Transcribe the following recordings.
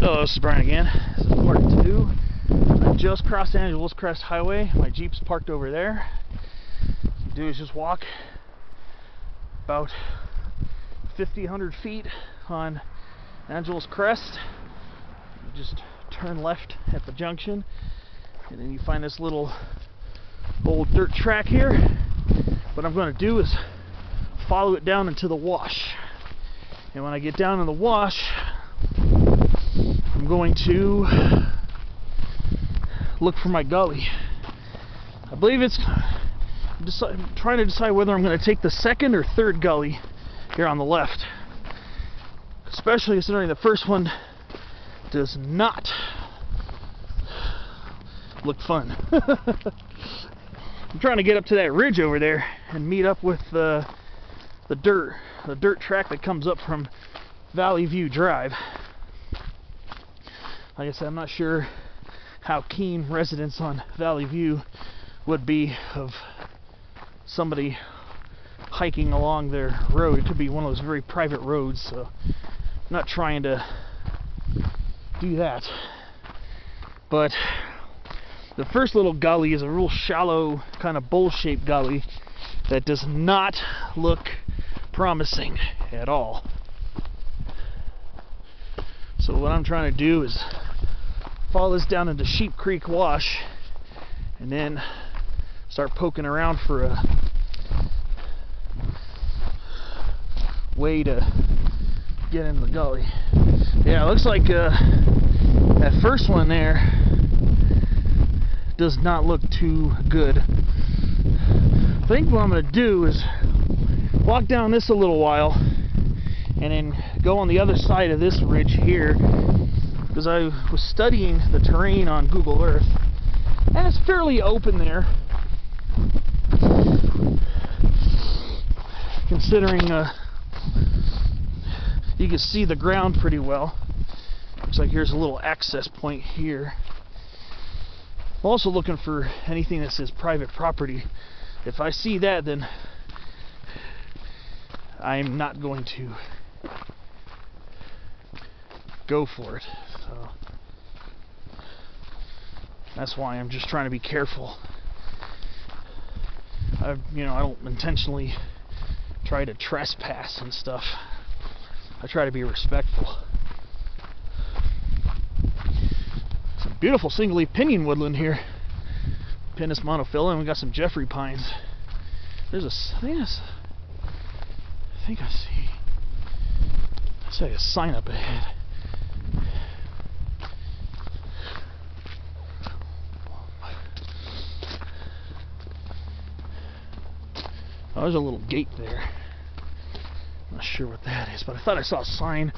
Hello, this is Brian again. This is part 2. I just crossed Angeles Crest Highway. My Jeep's parked over there. What you do is just walk about 100 feet on Angeles Crest. You just turn left at the junction, and then you find this little old dirt track here. What I'm going to do is follow it down into the wash. And when I get down in the wash, I'm going to look for my gully. I believe I'm trying to decide whether I'm going to take the second or third gully here on the left, especially considering the first one does not look fun. I'm trying to get up to that ridge over there and meet up with the dirt track that comes up from Valley View Drive. Like I said, I'm not sure how keen residents on Valley View would be of somebody hiking along their road. It could be one of those very private roads, so I'm not trying to do that. But the first little gully is a real shallow, kind of bowl-shaped gully that does not look promising at all. So what I'm trying to do is follow this down into Sheep Creek Wash and then start poking around for a way to get in the gully. Yeah, it looks like that first one there does not look too good. I think what I'm going to do is walk down this a little while and then go on the other side of this ridge here, because I was studying the terrain on Google Earth and it's fairly open there, considering you can see the ground pretty well. Looks like here's a little access point here. I'm also looking for anything that says private property. If I see that, then I'm not going to go for it. So that's why I'm just trying to be careful. I don't intentionally try to trespass and stuff. I try to be respectful. Some beautiful single-leaf pinyon woodland here. Pinus monophylla, and we got some Jeffrey pines. There's I think I see a sign up ahead. Oh, there's a little gate there. I'm not sure what that is, but I thought I saw a sign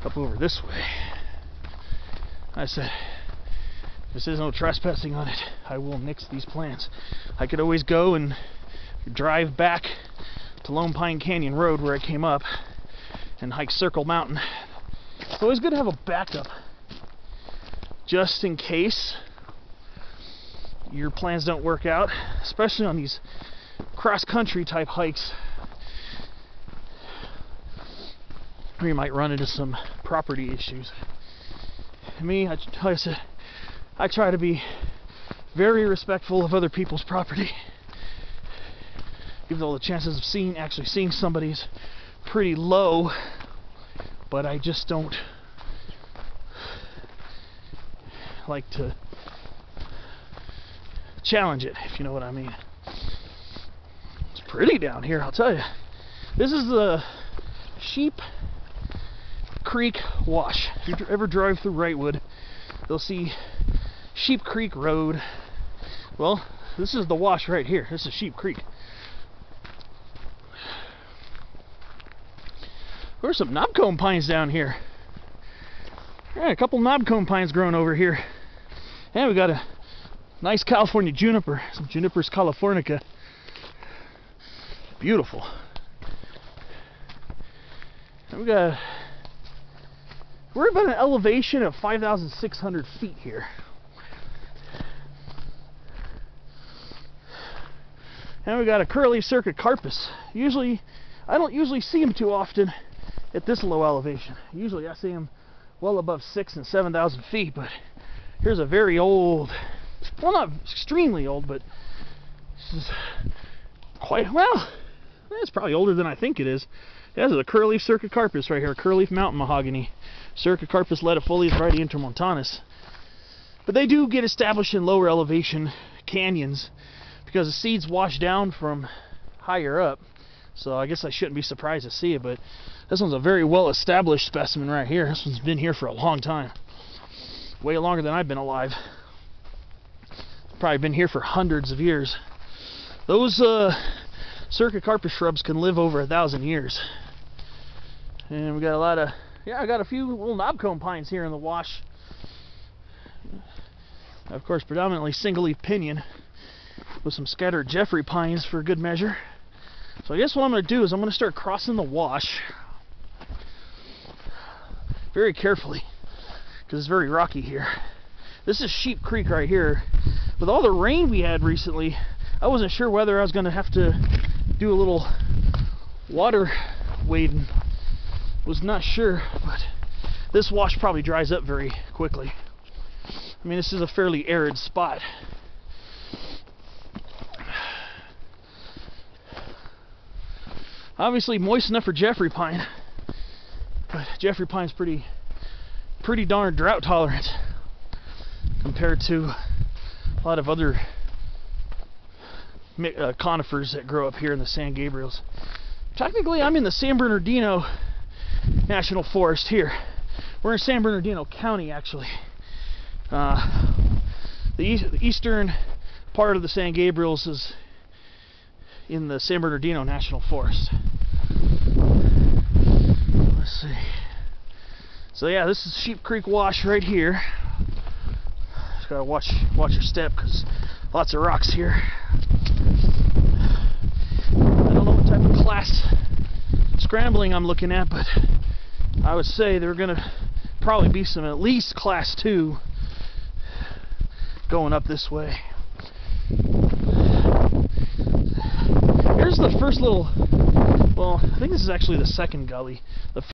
up over this way. I said, if it says no trespassing on it, I will nix these plants. I could always go and drive back to Lone Pine Canyon Road where I came up and hike Circle Mountain. It's always good to have a backup, just in case your plans don't work out, especially on these cross-country type hikes where you might run into some property issues. Me, like I said, I try to be very respectful of other people's property, even though the chances of actually seeing somebody's pretty low, but I just don't like to challenge it, if you know what I mean. It's pretty down here, I'll tell you. This is the Sheep Creek Wash. If you ever drive through Wrightwood, you'll see Sheep Creek Road. Well, this is the wash right here. This is Sheep Creek. There's some knobcomb pines down here. Yeah, a couple knobcomb pines growing over here. And we got a nice California juniper, some Junipers californica. Beautiful. And we're about an elevation of 5,600 feet here. And we got a curly circuit carpus. I don't usually see them too often at this low elevation. Usually I see them well above 6,000 and 7,000 feet, but here's a very old, well, not extremely old, but this is quite, well, it's probably older than I think it is. This is a curleaf cercocarpus right here, curleaf mountain mahogany, Cercocarpus ledifolius variety intermontanus. But they do get established in lower elevation canyons because the seeds wash down from higher up. So I guess I shouldn't be surprised to see it, but this one's a very well established specimen right here. This one's been here for a long time. Way longer than I've been alive. Probably been here for hundreds of years. Those Cercocarpus shrubs can live over 1,000 years. And we got a lot of, yeah, I got a few little knobcomb pines here in the wash. Of course, predominantly single-leaf pinyon with some scattered Jeffrey pines for good measure. So I guess what I'm going to do is I'm going to start crossing the wash very carefully because it's very rocky here. This is Sheep Creek right here. With all the rain we had recently, I wasn't sure whether I was going to have to do a little water wading. Was not sure, but this wash probably dries up very quickly. I mean, this is a fairly arid spot. Obviously moist enough for Jeffrey pine, but Jeffrey pine's pretty darn drought tolerant compared to a lot of other conifers that grow up here in the San Gabriels. Technically, I'm in the San Bernardino National Forest here. We're in San Bernardino County, actually. The eastern part of the San Gabriels is in the San Bernardino National Forest. Let's see. So yeah, this is Sheep Creek Wash right here. Just gotta watch your step because lots of rocks here. I don't know what type of class scrambling I'm looking at, but I would say there are gonna probably be some at least class 2 going up this way. Here's the first little, well, I think this is actually the second gully. The